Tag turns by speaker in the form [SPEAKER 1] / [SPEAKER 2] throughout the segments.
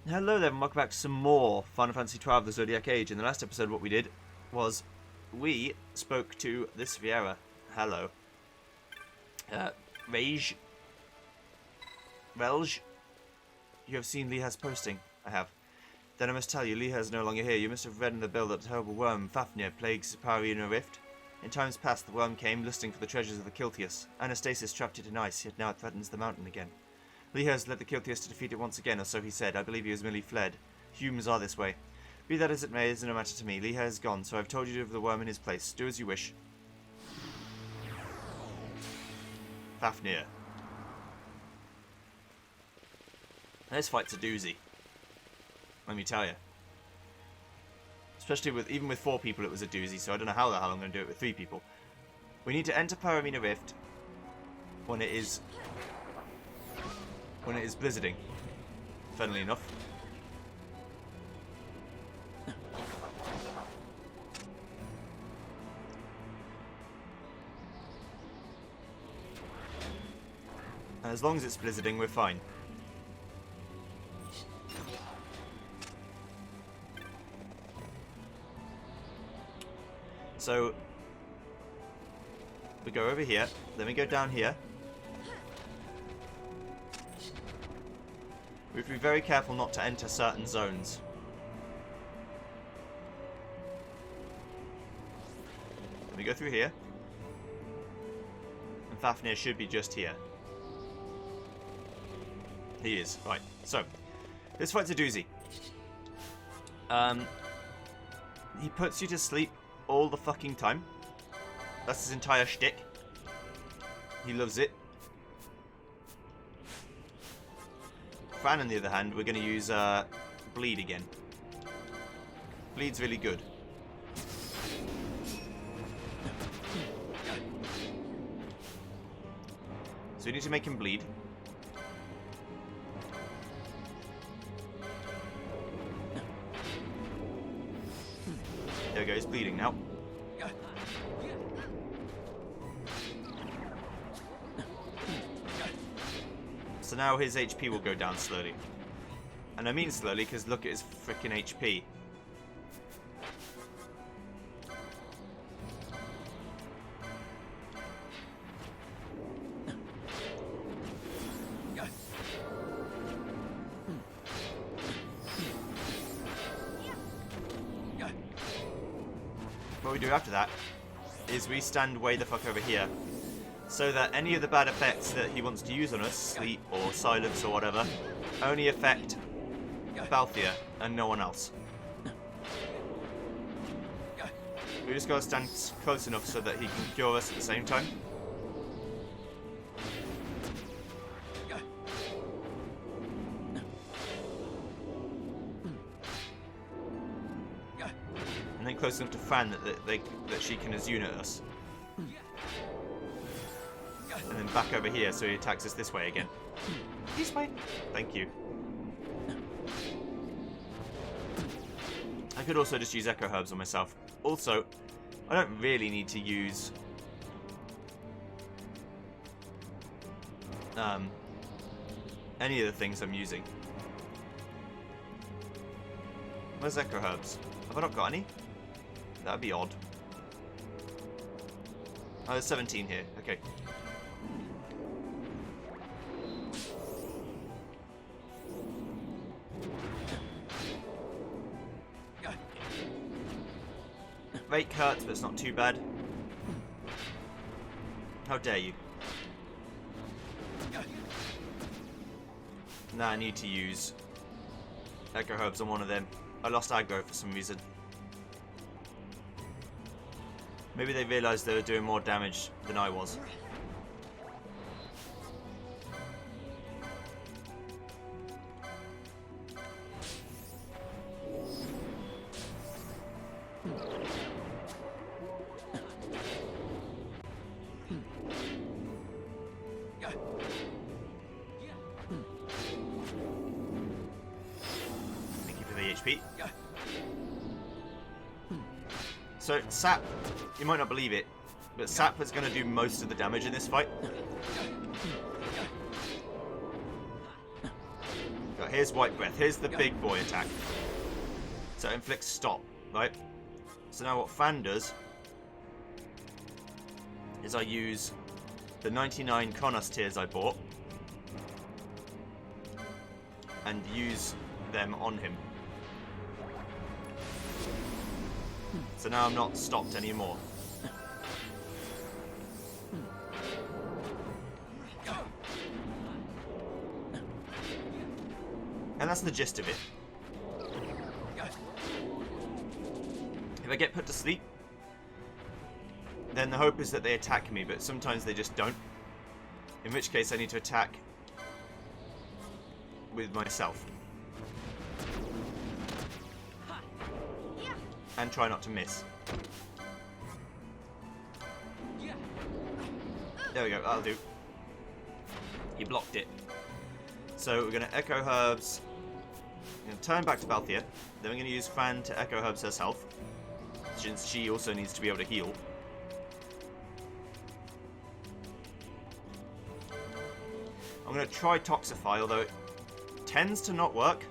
[SPEAKER 1] Hello there, and welcome back to some more Final Fantasy XII, the Zodiac Age. In the last episode, what we did was we spoke to this Viera. Hello. Rage. Relge. You have seen Liha's posting. I have. Then I must tell you, Liha is no longer here. You must have read in the bill that the terrible worm, Fafnir, plagues Sipari Rift. In times past, the worm came, lusting for the treasures of the Kiltias. Anastasis trapped it in ice, yet now it threatens the mountain again. Liha has led the Kiltias to defeat it once again, or so he said. I believe he has merely fled. Humans are this way. Be that as it may, it is no matter to me. Liha is gone, so I've told you to have the worm in his place. Do as you wish. Fafnir. This fight's a doozy. Let me tell you. Especially even with 4 people it was a doozy, so I don't know how the hell I'm going to do it with 3 people. We need to enter Paramina Rift when it is blizzarding, funnily enough. And as long as it's blizzarding, we're fine. So, we go over here, then we go down here. We have to be very careful not to enter certain zones. Then we go through here. And Fafnir should be just here. He is. Right. So, this fight's a doozy. He puts you to sleep all the fucking time. That's his entire shtick. He loves it. Fran, on the other hand, we're going to use Bleed again. Bleed's really good. So we need to make him bleed. There we go, he's bleeding now. So now his HP will go down slowly. And I mean slowly because look at his freaking HP. What we do after that is we stand way the fuck over here, so that any of the bad effects that he wants to use on us, sleep or silence or whatever, only affect Balthier and no one else. We just gotta stand close enough so that he can cure us at the same time. And then close enough to Fran that she can Azuna us. And then back over here so he attacks us this way again. This way. Thank you. I could also just use Echo Herbs on myself. Also, I don't really need to use any of the things I'm using. Where's Echo Herbs? Have I not got any? That'd be odd. Oh, there's 17 here. Okay. Rake hurts, but it's not too bad. How dare you? Now I need to use Echo Herbs on one of them. I lost aggro for some reason. Maybe they realised they were doing more damage than I was. Thank you for the HP. So, Sap, you might not believe it, but Sap is going to do most of the damage in this fight. Right, here's White Breath. Here's the big boy attack. So it inflicts stop, right? So now what Fan does is I use the 99 Kronos tears I bought and use them on him. So now I'm not stopped anymore. And that's the gist of it. If I get put to sleep, then the hope is that they attack me, but sometimes they just don't. In which case I need to attack with myself. And try not to miss. There we go, that'll do. He blocked it. So we're going to Echo Herbs. I'm going to turn back to Balthia. Then we're going to use Fan to Echo Herbs herself, since she also needs to be able to heal. I'm going to try Toxify, although it tends to not work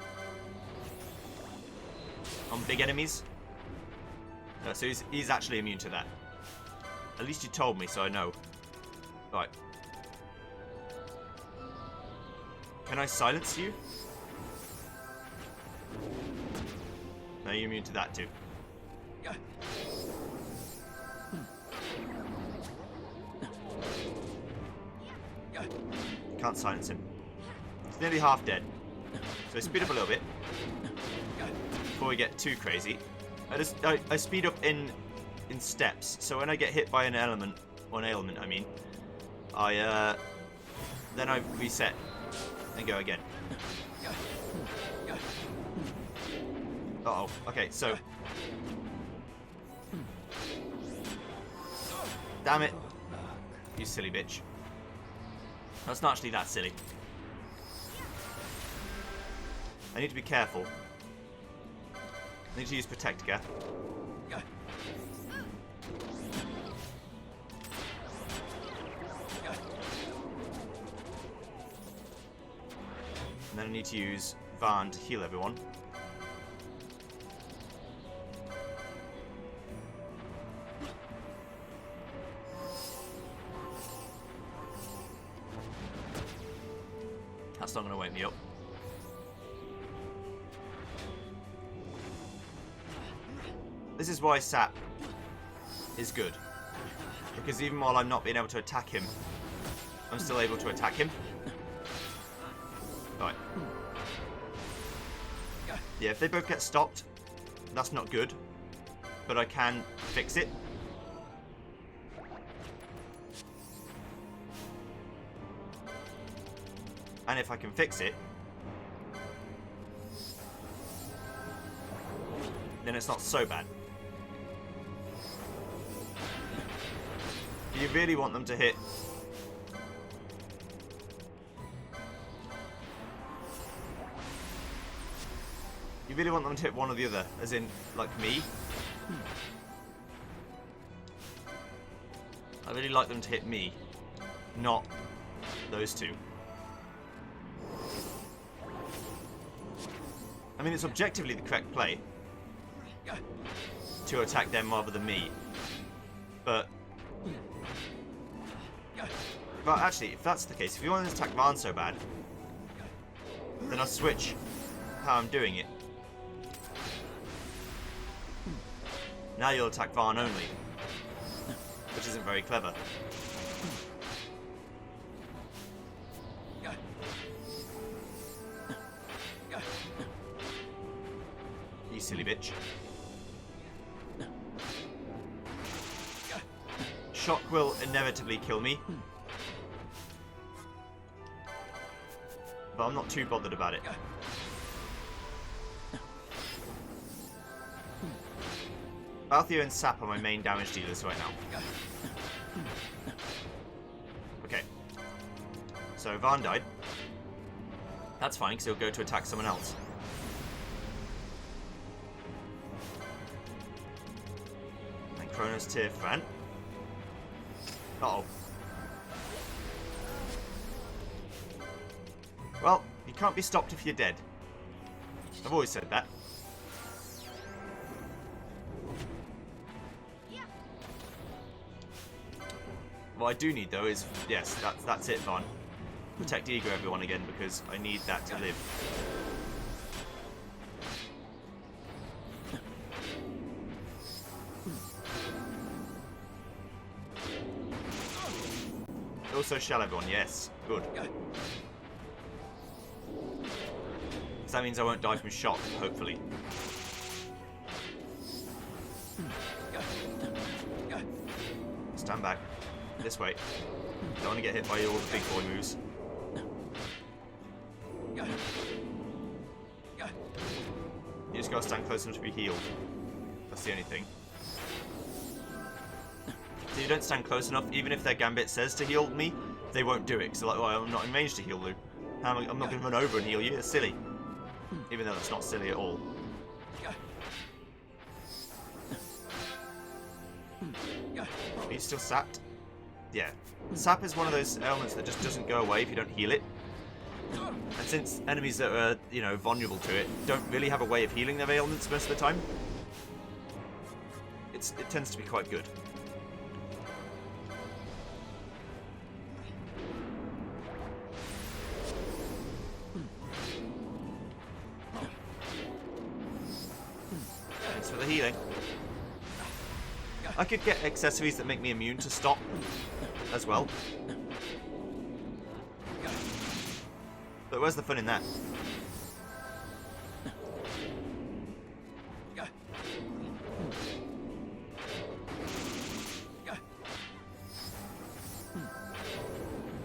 [SPEAKER 1] on big enemies. So he's actually immune to that. At least you told me, so I know. Right. Can I silence you? No, you're immune to that too. Can't silence him. He's nearly half dead. So I speed up a little bit before we get too crazy. I speed up in steps. So when I get hit by an element, or an ailment, I mean, then I reset and go again. Uh-oh. Okay, so... Damn it. You silly bitch. That's not actually that silly. I need to be careful. I need to use Protect Gap. And then I need to use Varn to heal everyone. That's not going to wake me up. This is why Sap is good. Because even while I'm not being able to attack him, I'm still able to attack him. Right. Yeah, if they both get stopped, that's not good. But I can fix it. And if I can fix it, then it's not so bad. You really want them to hit. You really want them to hit one or the other, as in, like me. I really like them to hit me, not those two. I mean, it's objectively the correct play to attack them rather than me. But actually, if that's the case, if you want to attack Varn so bad, then I'll switch how I'm doing it. Now you'll attack Varn only, which isn't very clever. You silly bitch. Shock will inevitably kill me, but I'm not too bothered about it. Balthia and Sap are my main damage dealers right now. Okay. So Varn died. That's fine, because he'll go to attack someone else. And Kronos Tear Fan. Uh-oh. Well, You can't be stopped if you're dead. I've always said that. What I do need, though, is... Yes, that's it, Vaughn. Protect Ego, everyone, again, because I need that to live. Also shell everyone, yes. Good. So that means I won't die from shock, hopefully. Stand back. This way. Don't want to get hit by all the big boy moves. You just gotta stand close enough to be healed. That's the only thing. So you don't stand close enough, even if their gambit says to heal me, they won't do it. So like, well, I'm not in range to heal you. I'm not going to run over and heal you. It's silly. Even though that's not silly at all. Are you still sapped? Yeah. Sap is one of those ailments that just doesn't go away if you don't heal it. And since enemies that are, you know, vulnerable to it don't really have a way of healing their ailments most of the time, it tends to be quite good. Thanks for the healing. I could get accessories that make me immune to stop as well. But where's the fun in that?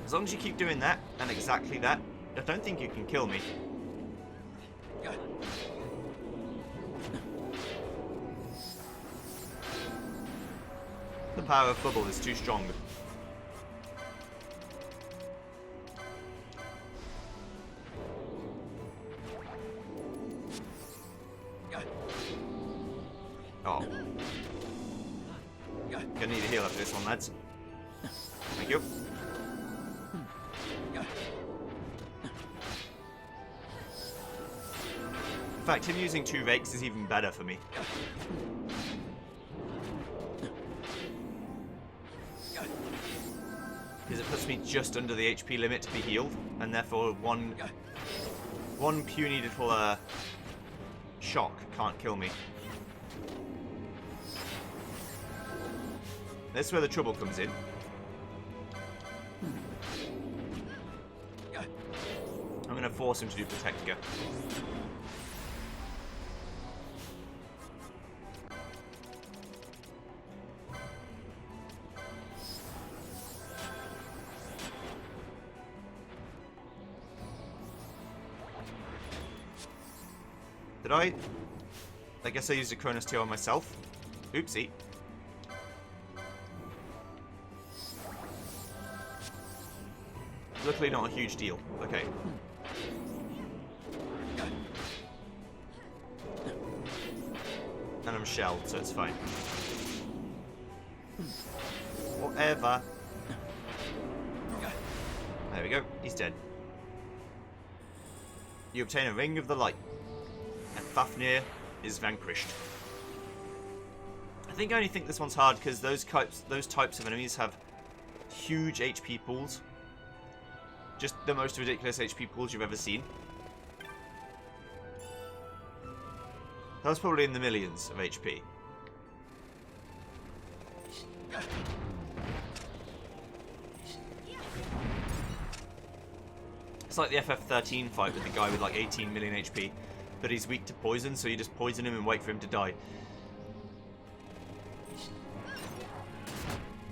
[SPEAKER 1] As long as you keep doing that, and exactly that, I don't think you can kill me. The power of bubble is too strong. Oh. Gonna need a heal after this one, lads. Thank you. In fact, him using 2 rakes is even better for me. Because it puts me just under the HP limit to be healed, and therefore one puny little shock can't kill me. This is where the trouble comes in. I'm going to force him to do Protector. Did I? I guess I used a Cronus Tear on myself. Oopsie. Luckily not a huge deal. Okay. And I'm shelled, so it's fine. Whatever. There we go. He's dead. You obtain a Ring of the Light. And Fafnir is vanquished. I only think this one's hard because those types of enemies have huge HP pools. Just the most ridiculous HP pools you've ever seen. That was probably in the millions of HP. It's like the FF13 fight with the guy with like 18 million HP, but he's weak to poison, so you just poison him and wait for him to die.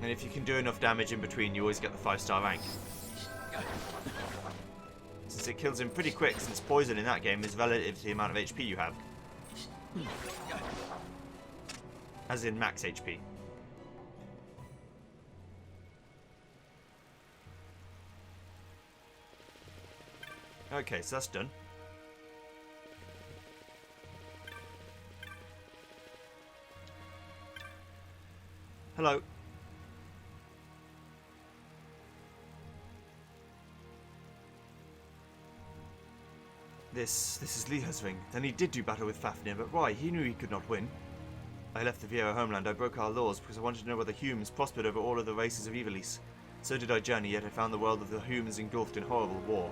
[SPEAKER 1] And if you can do enough damage in between, you always get the 5-star rank. Since it kills him pretty quick, since poison in that game is relative to the amount of HP you have. As in max HP. Okay, so that's done. Hello. This is Leha's ring. Then he did do battle with Fafnir, but why? He knew he could not win. I left the Viera homeland. I broke our laws because I wanted to know whether humans prospered over all of the races of Ivalice. So did I journey, yet I found the world of the humans engulfed in horrible war.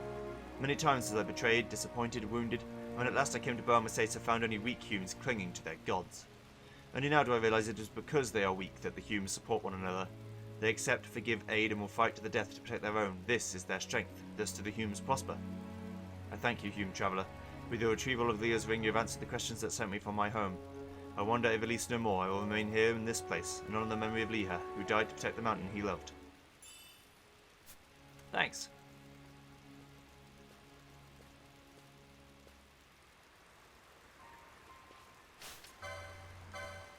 [SPEAKER 1] Many times was I betrayed, disappointed, wounded, and when at last I came to Barmasace, I found only weak humans clinging to their gods. Only now do I realize it is because they are weak that the humans support one another. They accept, forgive, aid, and will fight to the death to protect their own. This is their strength. Thus do the humans prosper. I thank you, human traveller. With your retrieval of Leah's ring, you have answered the questions that sent me from my home. I wander Ivalice no more. I will remain here in this place, and honor the memory of Leha, who died to protect the mountain he loved. Thanks.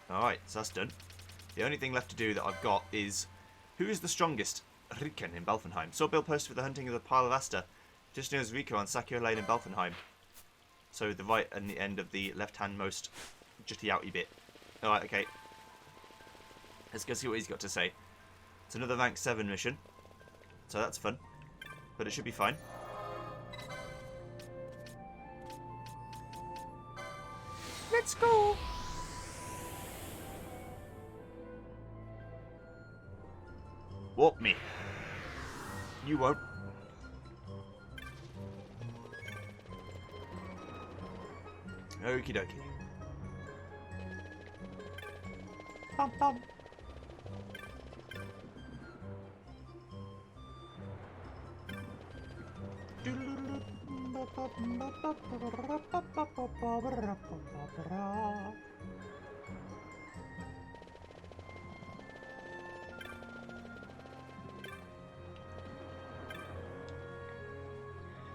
[SPEAKER 1] Alright, so that's done. The only thing left to do that I've got is... Who is the strongest? Riken in Balfenheim. Saw Bill posted for the hunting of the Pile of Aster. Just near Rico on Sakio Lane in Balfenheim. So the right and the end of the left-hand most jutty outy bit. Alright, okay. Let's go see what he's got to say. It's another rank 7 mission. So that's fun. But it should be fine. Let's go! Walk me. You won't. Okie dokie. Bum bum.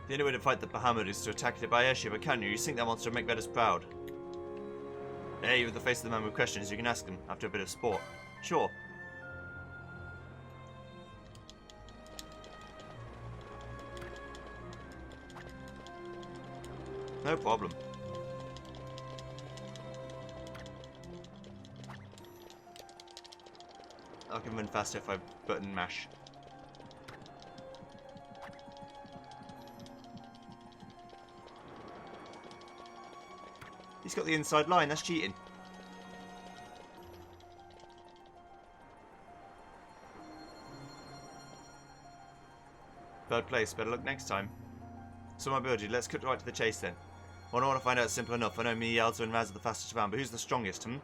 [SPEAKER 1] The only way to fight the Bahamut is to attack it by airship, but can you? You sink that monster and make Vedas proud. Hey, with the face of the man with questions, you can ask him after a bit of sport. Sure. No problem. I can run faster if I button mash. He's got the inside line, that's cheating. Third place, better luck next time. So my birdie, let's cut right to the chase then. What I want to find out is simple enough. I know me, Yalza and Raz are the fastest around, but who's the strongest, And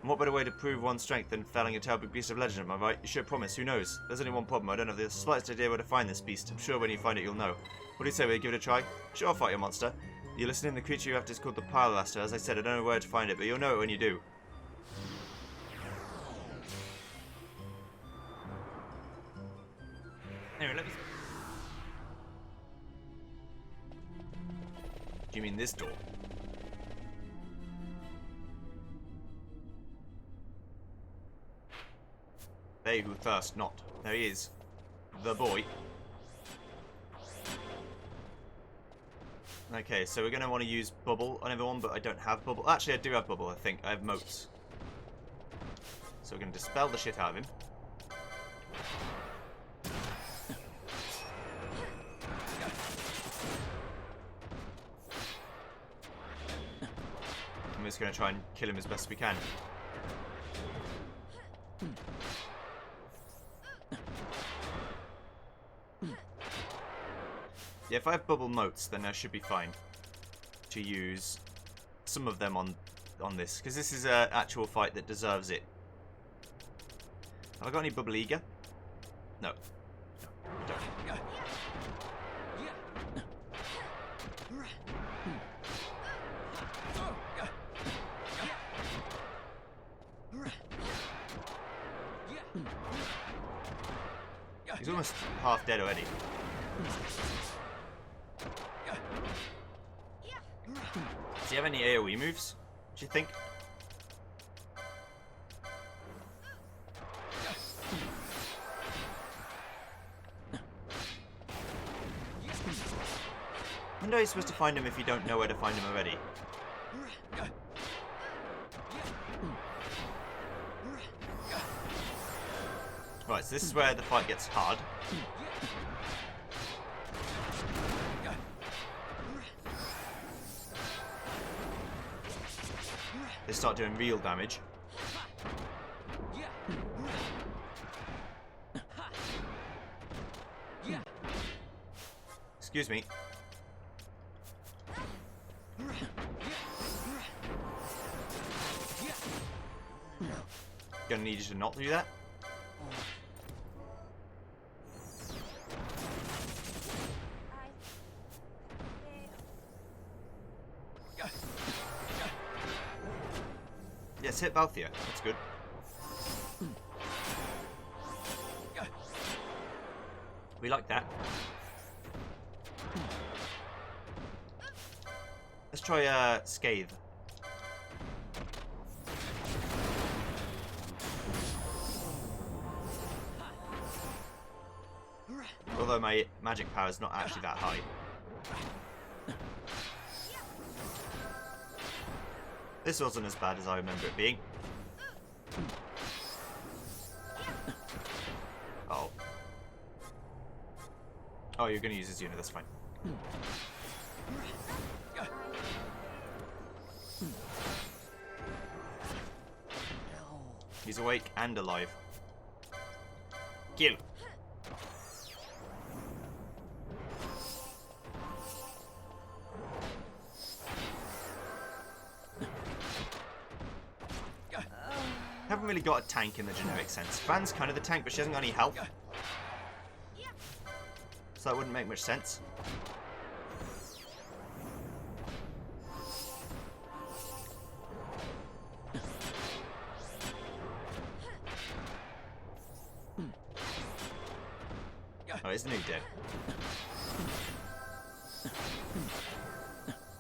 [SPEAKER 1] what better way to prove one's strength than felling a terrible beast of legend, am I right? You should promise, who knows? There's only one problem, I don't have the slightest idea where to find this beast. I'm sure when you find it you'll know. What do you say, will you give it a try? Sure, I'll fight your monster. You're listening, the creature you have to is called the Pylaster. As I said, I don't know where to find it, but you'll know it when you do. Anyway, let me... Do you mean this door? They who thirst not. There he is. The boy. Okay, so we're going to want to use bubble on everyone, but I don't have bubble. Actually, I do have bubble, I think. I have motes. So we're going to dispel the shit out of him. I'm just going to try and kill him as best we can. Yeah, if I have bubble motes, then I should be fine to use some of them on this, because this is an actual fight that deserves it. Have I got any bubble eager? No. No, I don't. He's almost half dead already. Does he have any AoE moves, do you think? When are you supposed to find him if you don't know where to find him already? Right, so this is where the fight gets hard. they start doing real damage. Excuse me. Gonna need you to not do that. Yes, hit both of you. That's good. We like that. Let's try Scathe. Although my magic power is not actually that high. This wasn't as bad as I remember it being. Oh. Oh, you're going to use his unit, that's fine. He's awake and alive. Kill. Haven't really got a tank in the generic sense. Van's kind of the tank, but she hasn't got any health. So that wouldn't make much sense. Oh, isn't he dead?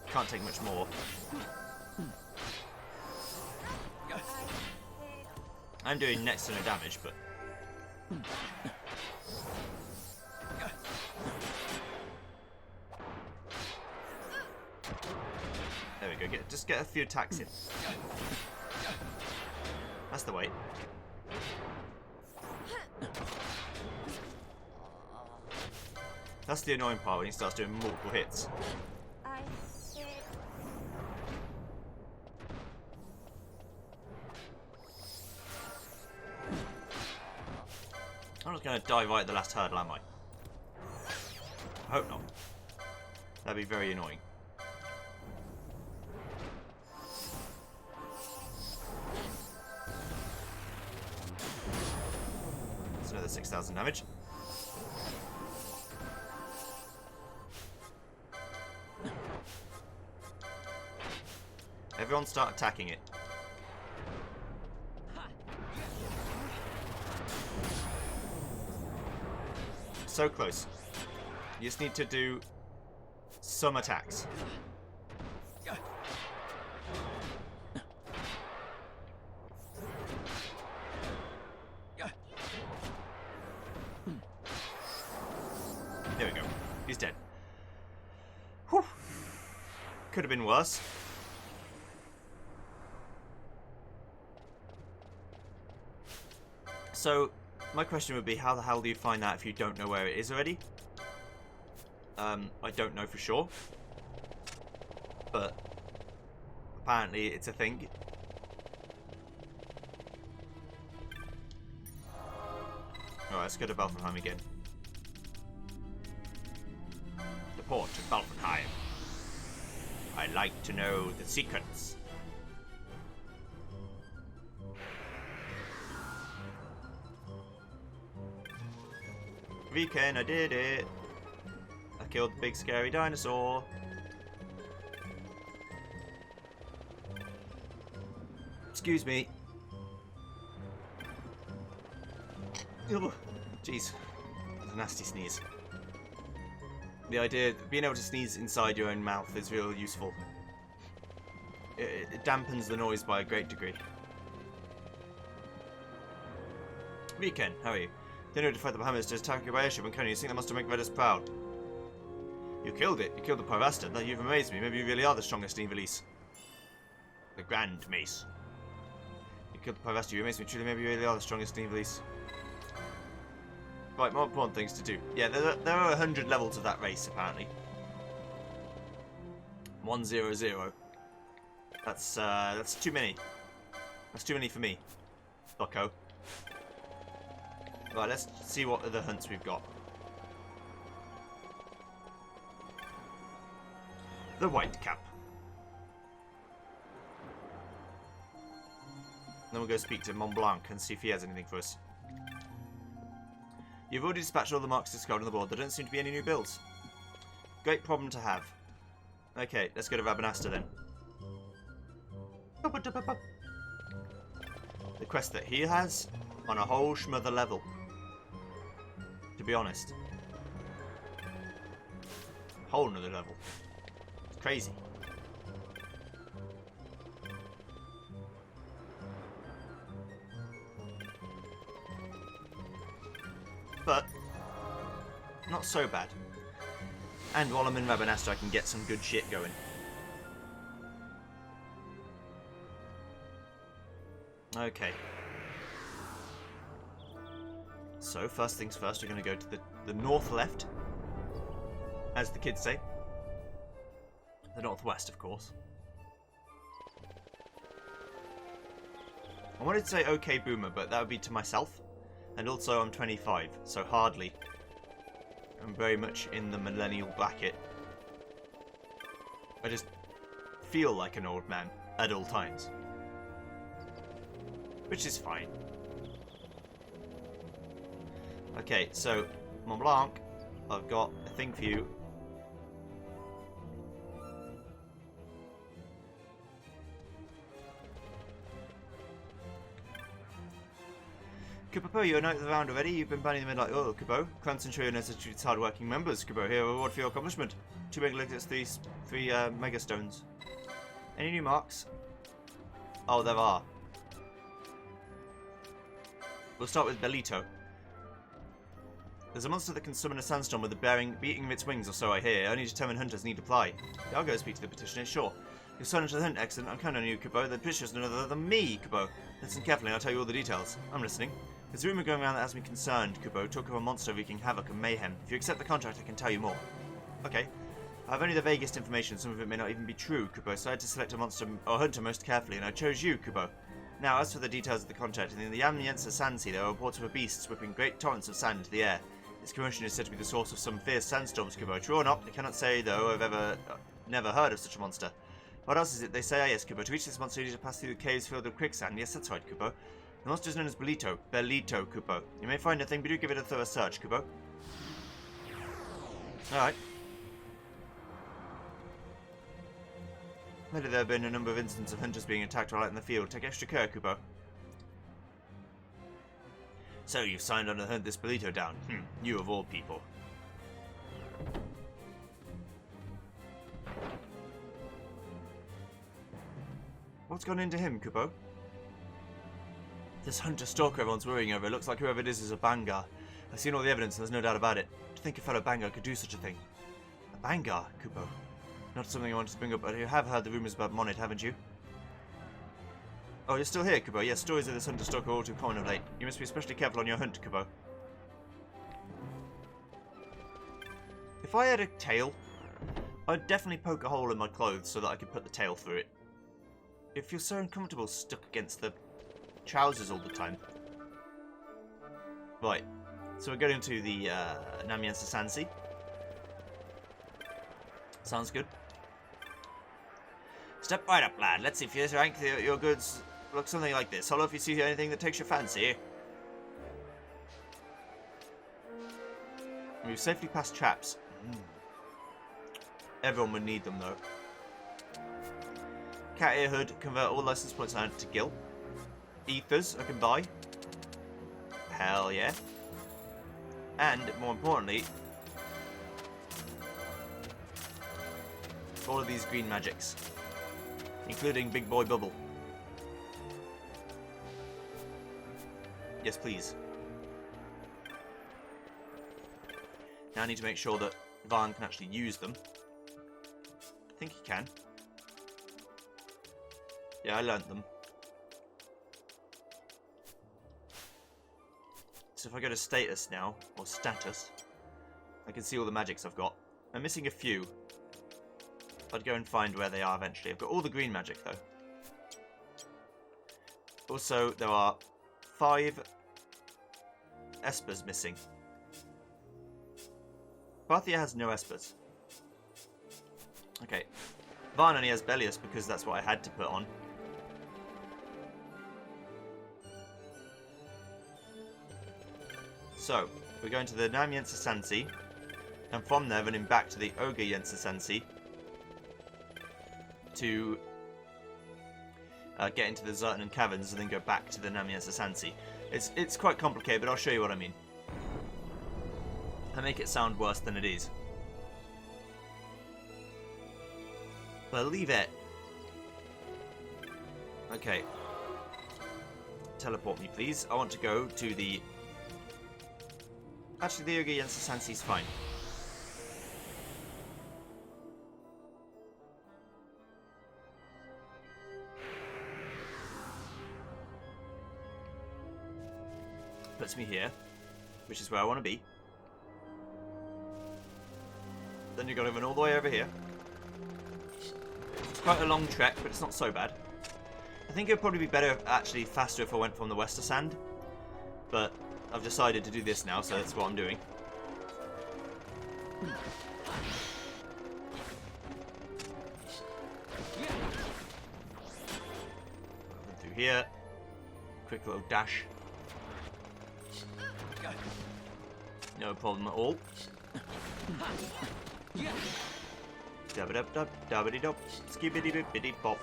[SPEAKER 1] Can't take much more. I'm doing next to no damage, but... There we go, just get a few attacks in. That's the way. That's the annoying part when he starts doing multiple hits. I'm not going to die right at the last hurdle, am I? I hope not. That'd be very annoying. That's another 6,000 damage. Everyone start attacking it. So close. You just need to do some attacks. There we go. He's dead. Whew. Could have been worse. So, my question would be, how the hell do you find that if you don't know where it is already? I don't know for sure. But, apparently it's a thing. Alright, let's go to Balfenheim again. The port of Balfenheim. I like to know the secrets. Weekend, I did it. I killed the big scary dinosaur. Excuse me. Ugh. Jeez. That's a nasty sneeze. The idea of being able to sneeze inside your own mouth is real useful. It dampens the noise by a great degree. Weekend, how are you? They know to fight the Bahamas to attack you by airship and cannon. You think that must have made us proud. You killed it. You killed the Pyraster. That you've amazed me. Maybe you really are the strongest Evilise. The Grand Mace. You killed the Pyraster. You amazed me. Truly, maybe you really are the strongest Evilise. Right, more important things to do. Yeah, there are 100 levels of that race, apparently. 100. That's too many. That's too many for me, bucko. Right, let's see what other hunts we've got. The White Cap. Then we'll go speak to Mont Blanc and see if he has anything for us. You've already dispatched all the marks discarded on the board. There don't seem to be any new builds. Great problem to have. Okay, let's go to Rabanasta then. The quest that he has on a whole schmother level. To be honest. Whole nother level. It's crazy. But not so bad. And while I'm in Rabanasta, I can get some good shit going. Okay. So, first things first, we're going to go to the north left, as the kids say. The northwest, of course. I wanted to say okay boomer, but that would be to myself. And also I'm 25, so hardly. I'm very much in the millennial bracket. I just feel like an old man at all times. Which is fine. Okay, so Mont Blanc, I've got a thing for you. Kupo, you're out of the round already. You've been banning them in like oil, Kupo. Cranston Trio knows that treats hard-working members, Kupo. Here, a reward for your accomplishment. 2 megalithics, 3 megastones. Any new marks? Oh, there are. We'll start with Belito. There's a monster that can summon a sandstorm with a beating of its wings, or so I hear. Only determined hunters need apply. Yeah, I'll go speak to the petitioner, sure. You're signed into the hunt, excellent. I'm counting on you, Kupo. The petitioner's none other than me, Kupo. Listen carefully, and I'll tell you all the details. I'm listening. There's a rumour going around that has me concerned, Kupo. Talk of a monster wreaking havoc and mayhem. If you accept the contract, I can tell you more. Okay. I have only the vaguest information. Some of it may not even be true, Kupo, so I had to select a monster or hunter most carefully, and I chose you, Kupo. Now, as for the details of the contract, in the Amiensa Sandsea, there are reports of a beast whipping great torrents of sand into the air. Its commotion is said to be the source of some fierce sandstorms, Kupo. True or not, I cannot say, though I've never heard of such a monster. What else is it? They say, yes, Kupo. To reach this monster, you need to pass through the caves filled with quicksand. Yes, that's right, Kupo. The monster is known as Belito. Belito, Kupo. You may find nothing, but do give it a thorough search, Kupo. Alright. Lately there have been a number of instances of hunters being attacked while out in the field. Take extra care, Kupo. So, you've signed on to hunt this Belito down. You of all people. What's gone into him, Kupo? This hunter-stalker everyone's worrying over. It looks like whoever it is a Bangar. I've seen all the evidence and there's no doubt about it. To think a fellow Bangar could do such a thing. A Bangar, Kupo. Not something I wanted to bring up, but you have heard the rumours about Monet, haven't you? Oh, you're still here, Kupo. Yes, stories of this hunter-stalker are all too common of late. You must be especially careful on your hunt, Kupo. If I had a tail, I'd definitely poke a hole in my clothes so that I could put the tail through it. It feels so uncomfortable stuck against the trousers all the time. Right, so we're going to the Amiensa Sandsea. Sounds good. Step right up, lad. Let's see if you rank your goods look something like this. Hello if you see anything that takes your fancy. We've safely passed traps. Everyone would need them though. Cat ear hood, convert all license points down to gil. Ethers I can buy. Hell yeah. And more importantly, all of these green magics, including Big Boy Bubble. Yes, please. Now I need to make sure that Varn can actually use them. I think he can. Yeah, I learnt them. So if I go to status now, or status, I can see all the magics I've got. I'm missing a few. I'd go and find where they are eventually. I've got all the green magic, though. Also, there are 5 espers missing. Parthia has no espers. Okay. Varn only has Bellius because that's what I had to put on. So, we're going to the Nam Yensa Sansi, and from there running back to the Ogre Yensa Sansi to get into the Zertanen Caverns and then go back to the Nam Yensa Sansi. It's quite complicated, but I'll show you what I mean. I make it sound worse than it is. Believe it. Okay. Teleport me, please. I want to go to the... Actually, the Ogre Yensa Sansi's fine. Puts me here, which is where I want to be. Then you've got to run all the way over here. It's quite a long trek, but it's not so bad. I think it would probably be better, actually faster, if I went from the Wester Sand. But I've decided to do this now, so that's what I'm doing. Through here. Quick little dash. No problem at all. Dabba-dub-dub, dabba-dee-dub, skibidi-bidi-bop.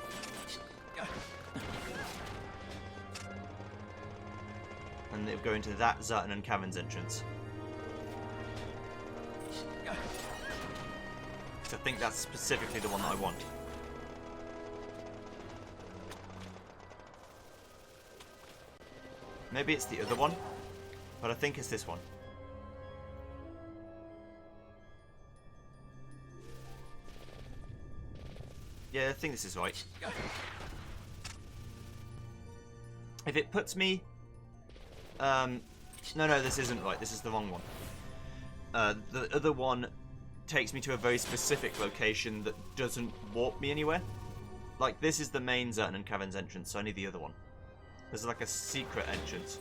[SPEAKER 1] And they'll go into that Zertanen Caverns entrance. So I think that's specifically the one that I want. Maybe it's the other one, but I think it's this one. Yeah, I think this is right. If it puts me... no, this isn't right. This is the wrong one. The other one takes me to a very specific location that doesn't warp me anywhere. Like, this is the main Zertanen Caverns entrance, so I need the other one. There's like a secret entrance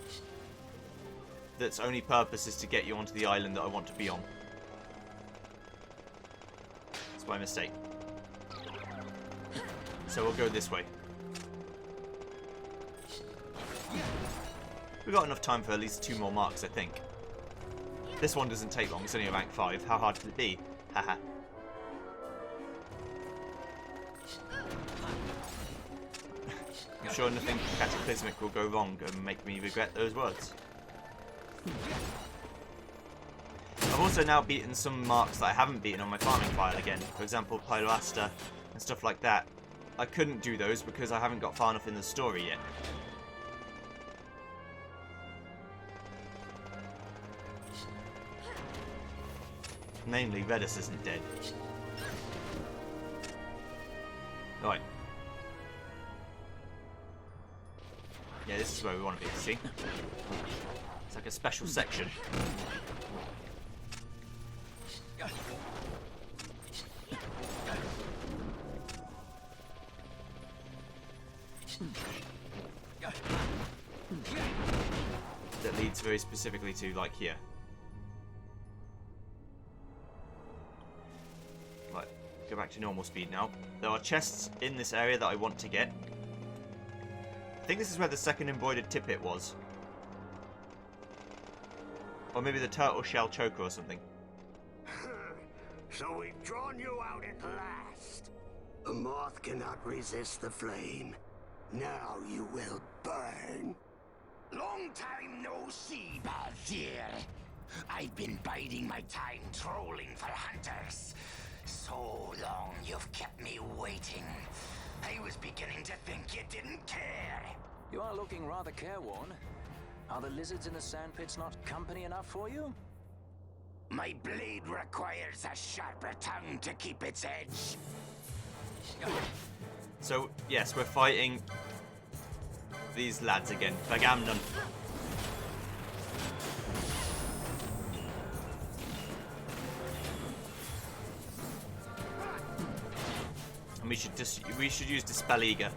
[SPEAKER 1] that's only purpose is to get you onto the island that I want to be on. It's my mistake. So we'll go this way. We've got enough time for at least 2 more marks, I think. This one doesn't take long, it's only a rank 5. How hard could it be? Haha. I'm sure nothing cataclysmic will go wrong and make me regret those words. I've also now beaten some marks that I haven't beaten on my farming file again. For example, Pyroaster and stuff like that. I couldn't do those because I haven't got far enough in the story yet. Namely, Redis isn't dead. Right. Yeah, this is where we want to be, see? It's like a special section. That leads very specifically to, like, here. Right, go back to normal speed now. There are chests in this area that I want to get. I think this is where the second embroidered tippet was. Or maybe the turtle shell choker or something.
[SPEAKER 2] So we've drawn you out at last. A moth cannot resist the flame. Now you will burn.
[SPEAKER 3] Long time no see, Baldir. I've been biding my time trolling for hunters. So long you've kept me waiting. I was beginning to think you didn't care.
[SPEAKER 4] You are looking rather careworn. Are the lizards in the sandpits not company enough for you?
[SPEAKER 3] My blade requires a sharper tongue to keep its edge.
[SPEAKER 1] So, yes, we're fighting these lads again. Bagamnon. And we should use Dispel Eager.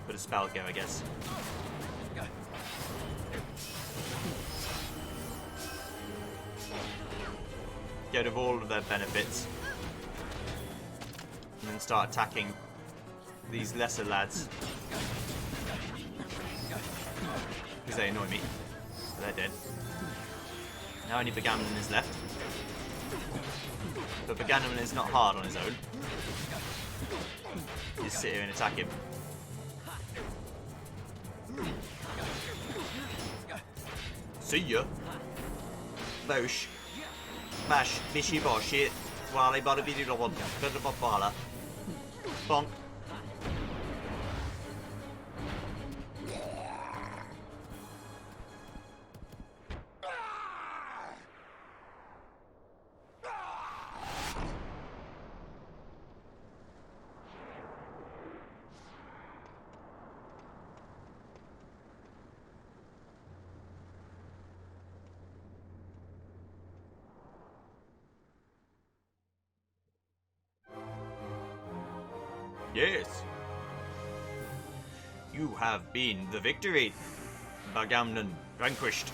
[SPEAKER 1] Put a spell go, I guess. Get rid of all of their benefits. And then start attacking these lesser lads. Because they annoy me. So they're dead. Now only Begamnon is left. But Begamnon is not hard on his own. Just sit here and attack him. See ya. Bosh. Mash. Bishy boshi. Wally bada bidi robot. Bada bala. Bonk. Yes. You have been the victory. Begamnon vanquished.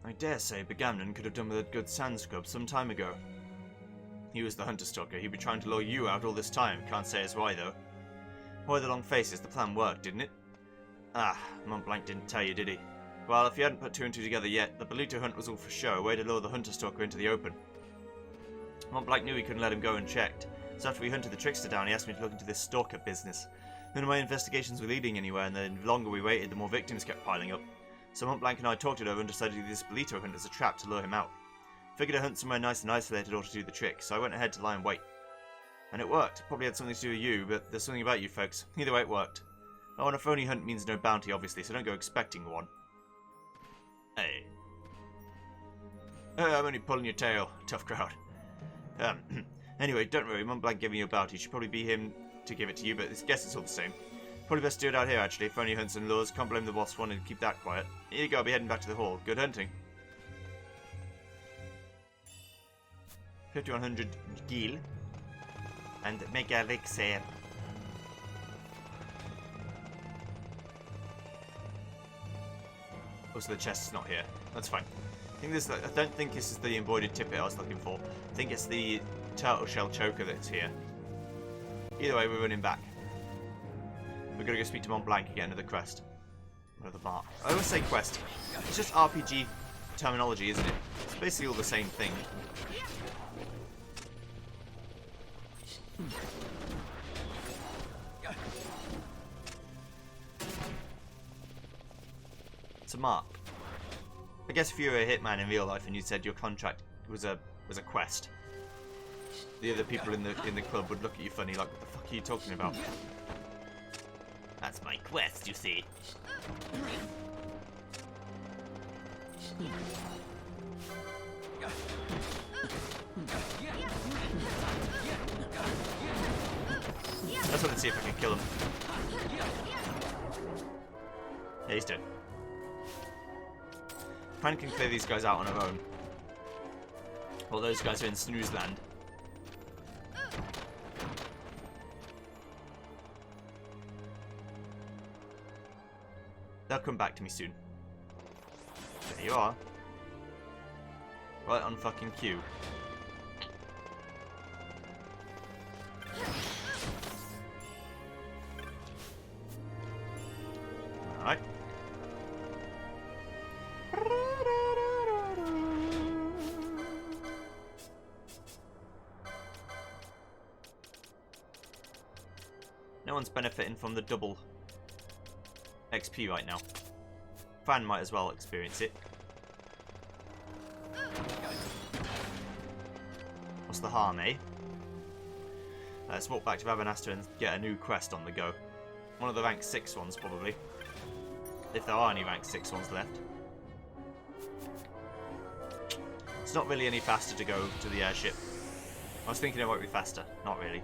[SPEAKER 1] I dare say Begamnon could have done with a good sand scrub some time ago. He was the hunter stalker. He'd be trying to lure you out all this time. Can't say as why though. Why the long faces? The plan worked, didn't it? Ah, Montblanc didn't tell you, did he? Well, if you hadn't put two and two together yet, the Bolito hunt was all for show, a way to lure the hunter stalker into the open. Montblanc knew he couldn't let him go unchecked, so after we hunted the trickster down, he asked me to look into this stalker business. None of my investigations were leading anywhere, and the longer we waited, the more victims kept piling up. So Montblanc and I talked it over and decided to do this Bolito hunt as a trap to lure him out. Figured a hunt somewhere nice and isolated ought to do the trick, so I went ahead to lie in wait. And it worked. Probably had something to do with you, but there's something about you folks. Either way, it worked. Oh, and a phony hunt means no bounty, obviously, so don't go expecting one. Hey. I'm only pulling your tail. Tough crowd. Anyway, don't worry. Montblanc giving you a bounty. Should probably be him to give it to you, but I guess it's all the same. Probably best to do it out here, actually. Phony hunts and lures. Can't blame the boss for wanting to keep that quiet. Here you go. I'll be heading back to the hall. Good hunting. 5100 gil. And make a elixir. Also, the chest's not here. That's fine. I don't think this is the embroidered tippet I was looking for. I think it's the turtle shell choker that's here. Either way, we're running back. We're gonna go speak to Montblanc again, another quest. Another mark. I always say quest. It's just RPG terminology, isn't it? It's basically all the same thing. It's a mark. I guess if you were a hitman in real life and you said your contract was a quest, the other people in the club would look at you funny, like, what the fuck are you talking about? That's my quest, you see. I just want to see if I can kill him. Yeah, he's dead. Pan can clear these guys out on her own. Well, those guys are in Snooze Land. They'll come back to me soon. There you are. Right on fucking cue. Alright. No one's benefiting from the double XP right now. Fan might as well experience it. What's the harm, eh? Let's walk back to Rabanasta and get a new quest on the go. One of the rank 6 ones, probably. If there are any rank 6 ones left. It's not really any faster to go to the airship. I was thinking it might be faster. Not really.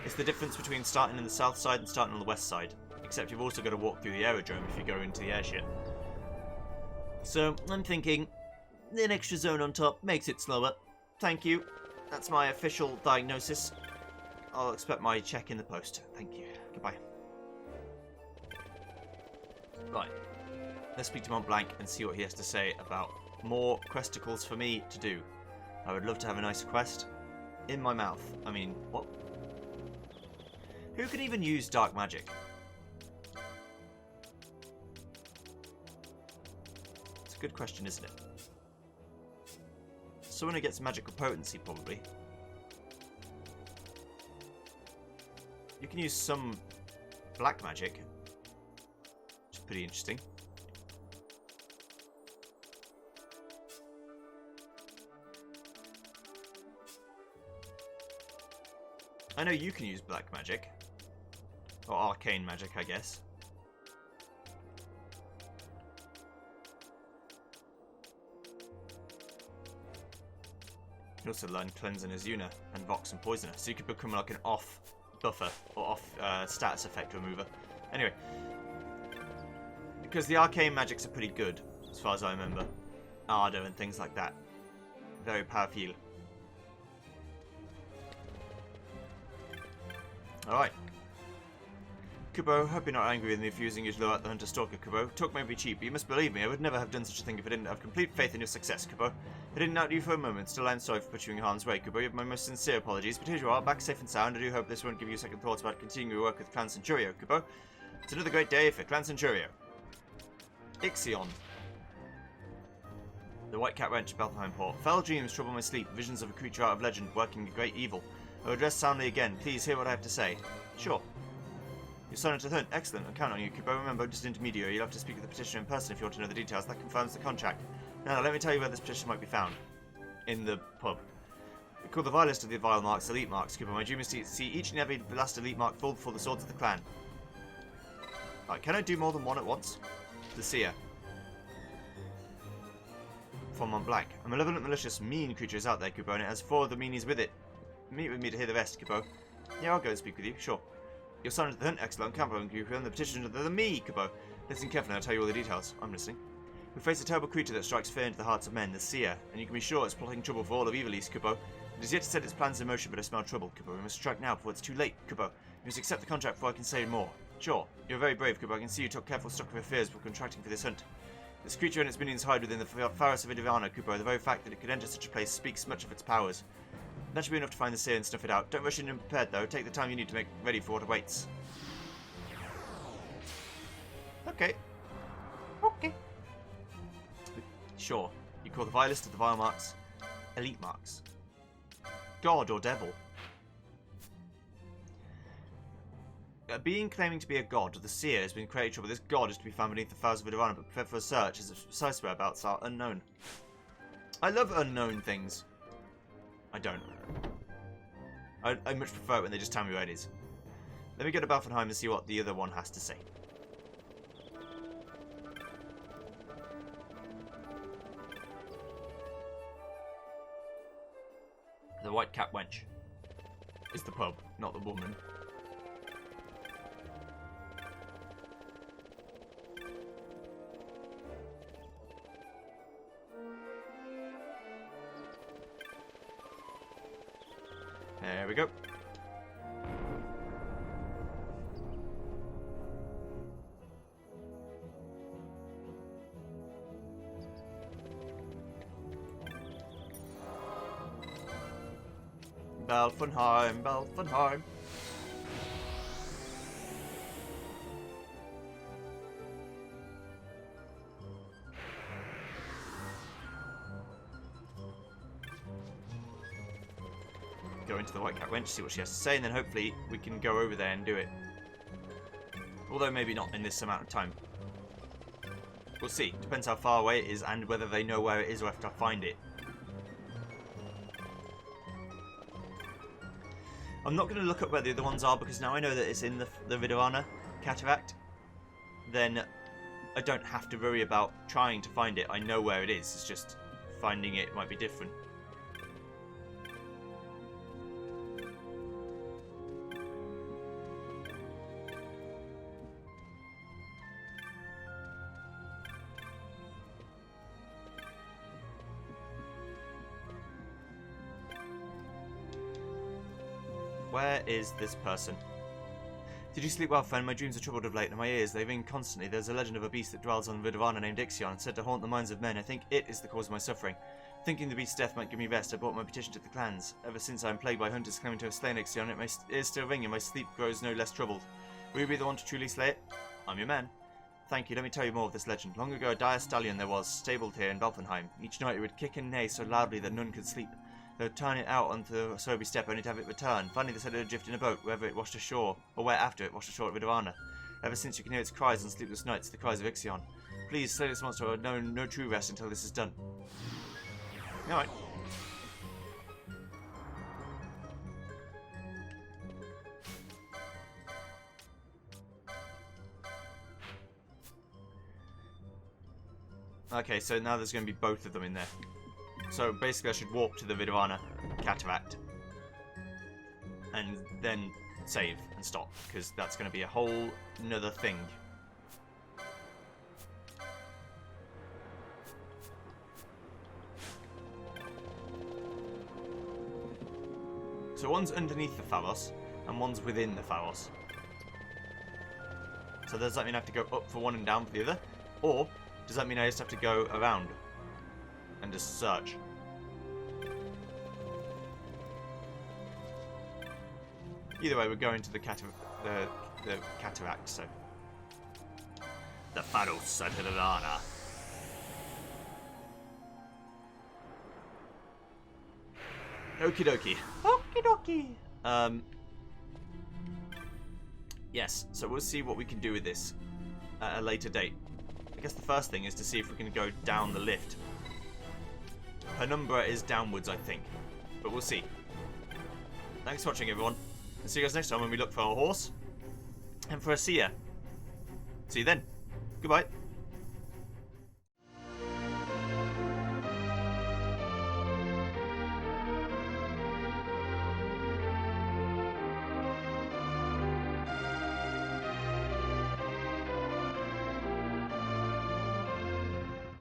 [SPEAKER 1] It's the difference between starting in the south side and starting on the west side. Except you've also got to walk through the aerodrome if you go into the airship. So, I'm thinking, an extra zone on top makes it slower. Thank you. That's my official diagnosis. I'll expect my check in the post. Thank you. Goodbye. Right. Let's speak to Mont Blanc and see what he has to say about more questicles for me to do. I would love to have a nice quest. In my mouth. I mean, what? Who could even use dark magic? It's a good question, isn't it? Someone who gets magical potency, probably. You can use some black magic, which is pretty interesting. I know you can use black magic. Or arcane magic, I guess. You can also learn Cleanse and Azuna and Vox and Poisoner, so you could become like an off buffer or off status effect remover. Anyway, because the arcane magics are pretty good, as far as I remember. Ardor and things like that. Very powerful. Alright. Kubo, hope you're not angry with me for using you to lure out the Hunter Stalker, Kubo. Talk may be cheap, but you must believe me, I would never have done such a thing if I didn't have complete faith in your success, Kubo. I didn't doubt you for a moment, still I am sorry for putting you in harm's way, Kubo. You have my most sincere apologies, but here you are, back safe and sound. I do hope this won't give you second thoughts about continuing your work with Clan Centurio, Kubo. It's another great day for Clan Centurio. XII. The White Cat Wench, Beltheim Port. Foul dreams trouble my sleep, visions of a creature out of legend working a great evil. I will address soundly again, please hear what I have to say. Sure. You're Sergeant to Hunt. Excellent. I count on you, Kubo. Remember, just intermediary. You'll have to speak with the petitioner in person if you want to know the details. That confirms the contract. Now, let me tell you where this petition might be found. In the pub. We call the vilest of the vile marks elite marks, Kubo. My dream is to see each and every last elite mark fall before the swords of the clan. Right, can I do more than one at once? The seer. From Mont Blanc. A malevolent, malicious, mean creature is out there, Kubo, and it has 4 of the meanies with it. Meet with me to hear the rest, Kubo. Yeah, I'll go and speak with you. Sure. Your son is the Hunt, excellent. Campo and Kubo, and the petitioner the me, Kubo. Listen carefully, I'll tell you all the details. I'm listening. We face a terrible creature that strikes fear into the hearts of men, the Seer, and you can be sure it's plotting trouble for all of Evil East, Kubo. It has yet to set its plans in motion, but I smell trouble, Kubo. We must strike now before it's too late, Kubo. You must accept the contract before I can say more. Sure. You're very brave, Kubo. I can see you took careful stock of your fears before contracting for this hunt. This creature and its minions hide within the forest of Idivana, Kubo. The very fact that it could enter such a place speaks much of its powers. That should be enough to find the Seer and snuff it out. Don't rush in unprepared, though. Take the time you need to make ready for what awaits. Okay. Okay. Sure. You call the vilest of the vile marks elite marks. God or devil. A being claiming to be a god, the Seer, has been created trouble. This god is to be found beneath the fowls of Idivana, but prepared for a search. His precise whereabouts are unknown. I love unknown things. I don't. I much prefer it when they just tell me where it is. Let me go to Balfenheim and see what the other one has to say. The White Cat Wench is the pub, not the woman. There we go. Balfenheim, Balfenheim. Go into the White Cat Wench, see what she has to say, and then hopefully we can go over there and do it. Although maybe not in this amount of time. We'll see. Depends how far away it is and whether they know where it is or have to find it. I'm not going to look up where the other ones are because now I know that it's in the Vidorana Cataract. Then I don't have to worry about trying to find it. I know where it is. It's just finding it might be different. Where is this person? Did you sleep well, friend? My dreams are troubled of late, and my ears, they ring constantly. There's a legend of a beast that dwells on Vidavana named XII, said to haunt the minds of men. I think it is the cause of my suffering. Thinking the beast's death might give me rest, I brought my petition to the clans. Ever since I am plagued by hunters claiming to have slain XII, my ears still ring and my sleep grows no less troubled. Will you be the one to truly slay it? I'm your man. Thank you, let me tell you more of this legend. Long ago a dire stallion there was, stabled here in Belfenheim. Each night it would kick and neigh so loudly that none could sleep. They would turn it out onto the Sobi steppe only to have it return. Finally they said it would drift in a boat, wherever it washed ashore, or where after it washed ashore at Vidavana. Ever since you can hear its cries on sleepless nights, the cries of Ixion. Please slay this monster or no true rest until this is done. Alright. Okay, so now there's going to be both of them in there. So basically I should warp to the Vidavana cataract and then save and stop, because that's going to be a whole another thing. So one's underneath the Pharos and one's within the Pharos. So does that mean I have to go up for one and down for the other? Or does that mean I just have to go around and just search? Either way, we're going to the cataract, so. The Pharos at Vidavana. Okie dokie. Okie dokie. Yes, so we'll see what we can do with this at a later date. I guess the first thing is to see if we can go down the lift. Penumbra is downwards, I think. But we'll see. Thanks for watching, everyone. And see you guys next time when we look for a horse and for a seer. See you then. Goodbye.